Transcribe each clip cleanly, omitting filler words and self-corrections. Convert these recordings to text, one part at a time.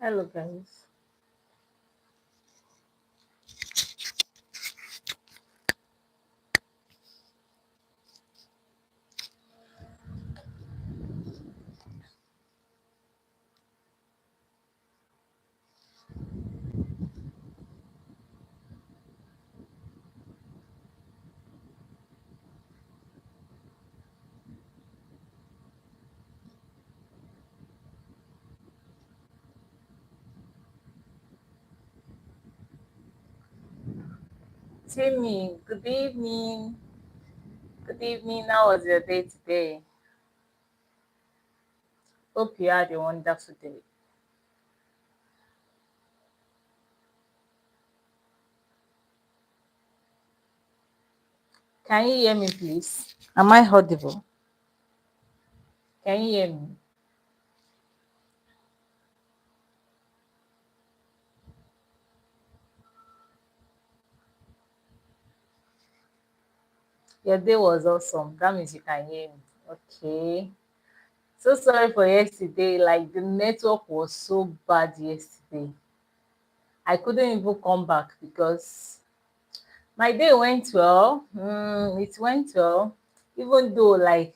Hello, guys. Timmy, good evening. Good evening. How was your day today? Hope you had a wonderful day. Can you hear me, please? Am I audible? Can you hear me? Your day was awesome. That means you can hear me. Okay. So sorry for yesterday. Like the network was so bad yesterday. I couldn't even come back because my day went well. It went well. Even though like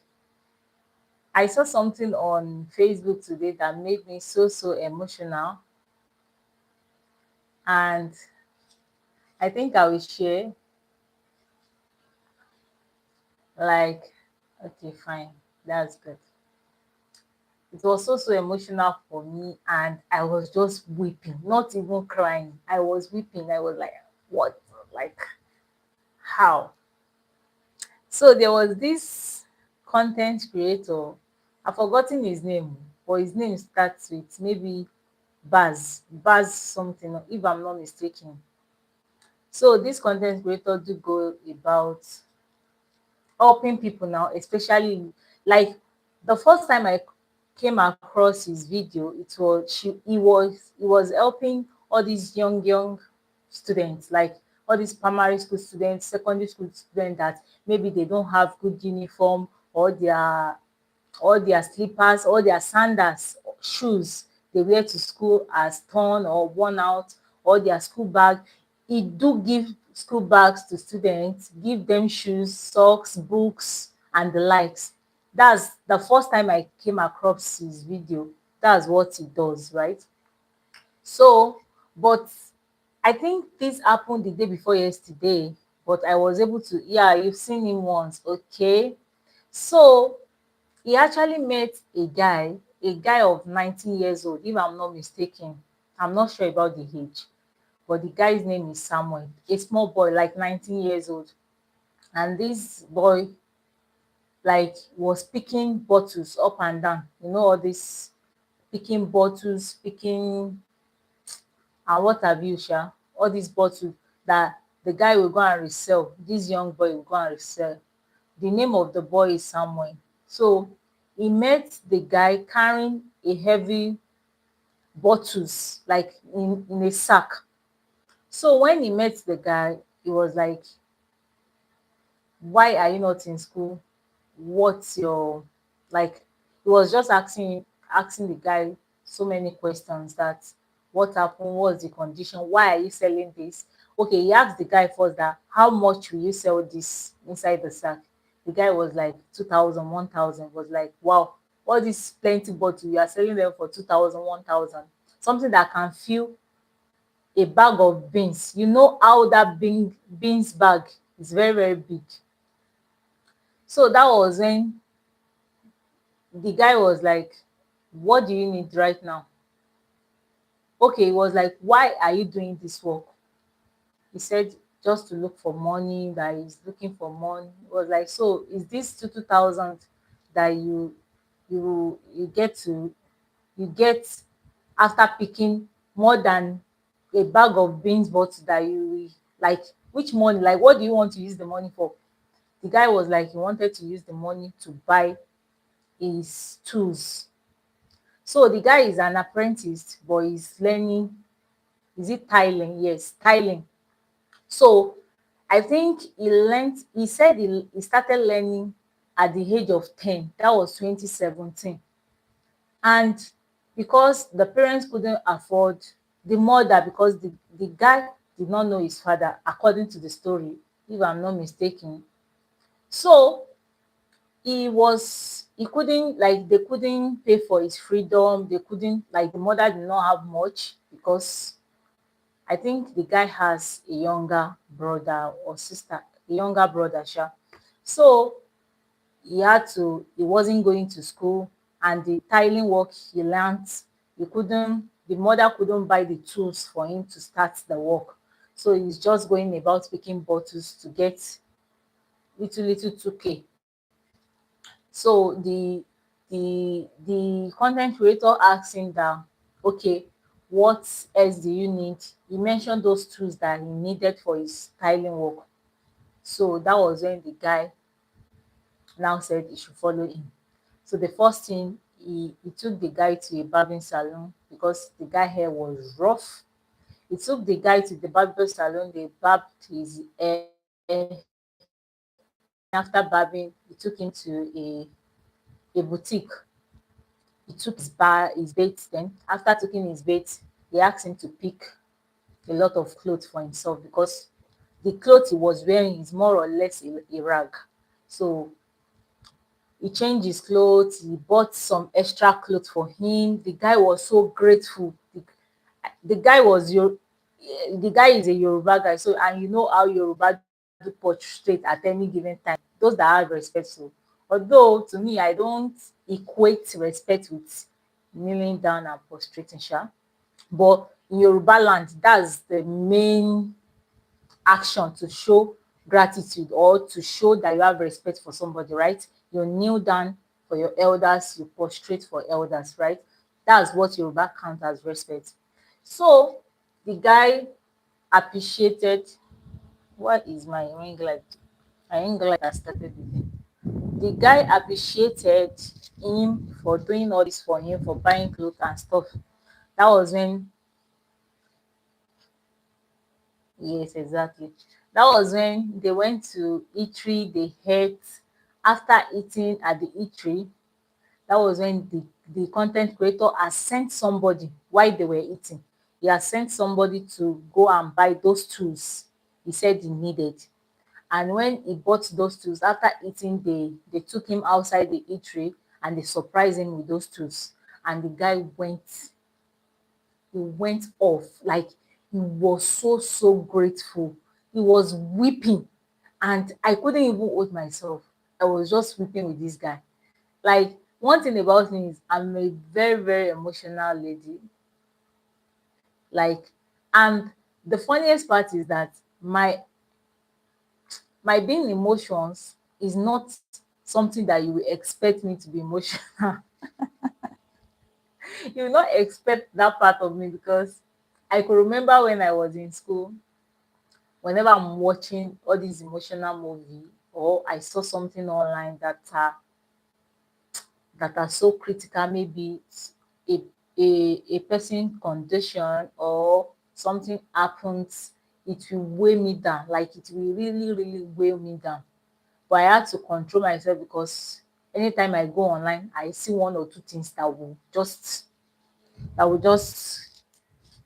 I saw something on Facebook today that made me so emotional, and I think I will share. Like, okay, fine, that's good. It was so emotional for me, and I was just weeping, not even crying. I was weeping. I was like, what? Like, how? So there was this content creator. I've forgotten his name, but his name starts with maybe Baz something, if I'm not mistaken. So this content creator do go about helping people now, especially like the first time I came across his video, it was he was helping all these young students, like all these primary school students, secondary school students that maybe they don't have good uniform, or their slippers, or their sandals, shoes they wear to school has torn or worn out, or their school bag. E do give school bags to students, give them shoes, socks, books and the likes. That's the first time I came across his video. That's what he does, right? So, but I think this happened the day before yesterday, but I was able to, yeah, you've seen him once, okay? So he actually met a guy of 19 years old, if I'm not mistaken. I'm not sure about the age, but the guy's name is Samuel, a small boy, like 19 years old. And this boy, like, was picking bottles up and down. You know, all this picking bottles, picking, and what have you, sha? All these bottles that the guy will go and resell. This young boy will go and resell. The name of the boy is Samuel. So he met the guy carrying a heavy bottles, like in a sack. So when he met the guy, he was like, why are you not in school? What's your, like, he was just asking the guy so many questions, that what happened, what's the condition, why are you selling this? Okay, he asked the guy first that how much will you sell this inside the sack. The guy was like 2,000, 1,000. Was like, wow, all these plenty bottles you are selling them for 2,000, 1,000. Something that can fill a bag of beans. You know how that beans bag is very big. So that was when the guy was like, what do you need right now? Okay, he was like, why are you doing this work? He said, just to look for money, that he's looking for money. It was like, so is this 2,000 that you get to, you get after picking more than a bag of beans, but that you, like, which money, like, what do you want to use the money for? The guy was like, he wanted to use the money to buy his tools. So the guy is an apprentice, but he's learning. Is it tiling? Yes, tiling. So I think he said he started learning at the age of 10. That was 2017. And because the parents couldn't afford the mother, because the guy did not know his father, according to the story, if I'm not mistaken. So he couldn't, like, they couldn't pay for his freedom, they couldn't, like, the mother did not have much, because I think the guy has a younger brother or sister, a younger brother sha. So he wasn't going to school, and the tiling work he learnt, the mother couldn't buy the tools for him to start the work. So he's just going about picking bottles to get little little 2K. So the content creator asked him that, okay, what else do you need? He mentioned those tools that he needed for his tiling work. So that was when the guy now said he should follow him. So the first thing, he took the guy to a barbing salon, because the guy hair was rough. He took the guy to the barber salon, they barbed his hair. Then after barbing, he took him to a boutique. He took his baits. Then after taking his baits, he asked him to pick a lot of clothes for himself, because the clothes he was wearing is more or less a rag. So he changed his clothes, he bought some extra clothes for him. The guy was so grateful. The guy was your the guy is a Yoruba guy, so, and you know how Yoruba do portrait at any given time. Those that have respect. So although to me I don't equate respect with kneeling down and prostrating sha, but in Yoruba land that's the main action to show gratitude, or to show that you have respect for somebody, right? You kneel down for your elders, you prostrate for elders, right? That's what Yoruba count as respect. So the guy appreciated. What is my ring light? My ring light has started again. The guy appreciated him for doing all this for him, for buying clothes and stuff. That was when, yes, exactly. That was when they went to eatery, they ate. After eating at the eatery, that was when the content creator has sent somebody while they were eating. He has sent somebody to go and buy those tools he said he needed. And when he bought those tools, after eating, they took him outside the eatery and they surprised him with those tools. And the guy went off, like, he was so grateful. He was weeping, and I couldn't even hold myself. I was just weeping with this guy. Like, one thing about me is I'm a very emotional lady. Like, and the funniest part is that my being emotions is not something that you will expect me to be emotional. You will not expect that part of me, because I could remember when I was in school, whenever I'm watching all these emotional movie, or I saw something online that are so critical, maybe it's a person condition or something happens, it will weigh me down, like it will really weigh me down. But I had to control myself, because anytime I go online, I see one or two things that will just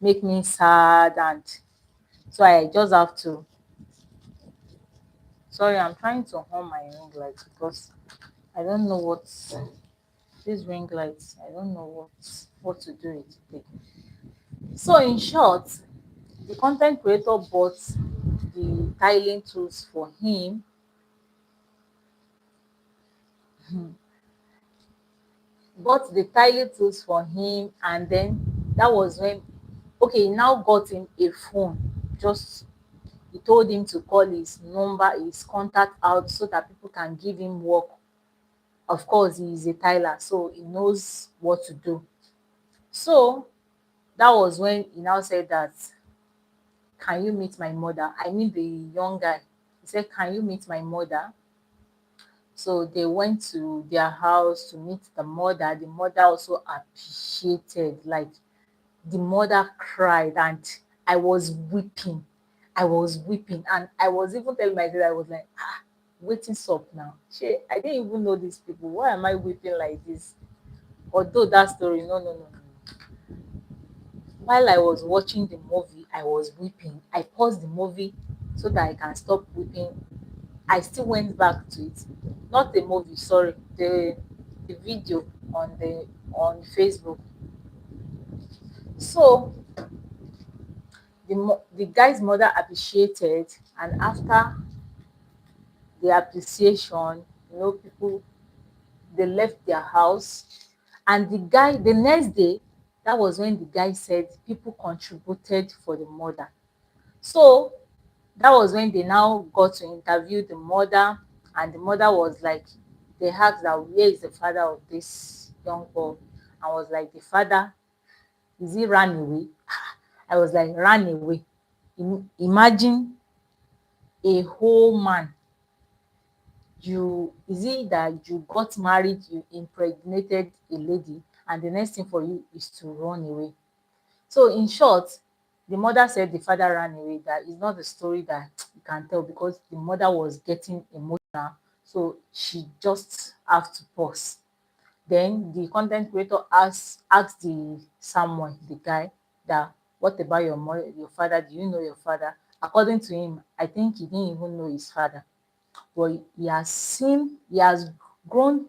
make me sad, and so I just have to. Sorry, I'm trying to on my ring light, because I don't know what these ring lights. I don't know what to do with it. So in short, the content creator bought the tiling tools for him, and then that was when, okay, he now got him a phone. Just he told him to call his number, his contact out, so that people can give him work. Of course, he is a tiler, so he knows what to do. So that was when he now said that, can you meet my mother? I mean, the young guy. He said, can you meet my mother? So they went to their house to meet the mother. The mother also appreciated, like, the mother cried, and I was weeping. And I was even telling myself, I was like, waiting up now. Shey, I didn't even know these people. Why am I weeping like this? Although that story, no. While I was watching the movie, I was weeping. I paused the movie so that I can stop weeping. I still went back to it. Not the movie, sorry, the video on Facebook. So the guy's mother appreciated, and after the appreciation, people, they left their house. And the next day, that was when the guy said people contributed for the mother. So that was when they now got to interview the mother, and the mother was like, they asked that where is the father of this young boy, and was like, the father, is he ran away? I was like, ran away? Imagine a whole man, you, is it that you got married, you impregnated a lady, and the next thing for you is to run away? So in short, the mother said the father ran away. That is not the story that you can tell, because the mother was getting emotional. So she just have to pause. Then the content creator asked the someone, the guy, that what about your mother, your father? Do you know your father? According to him, I think he didn't even know his father. But he has grown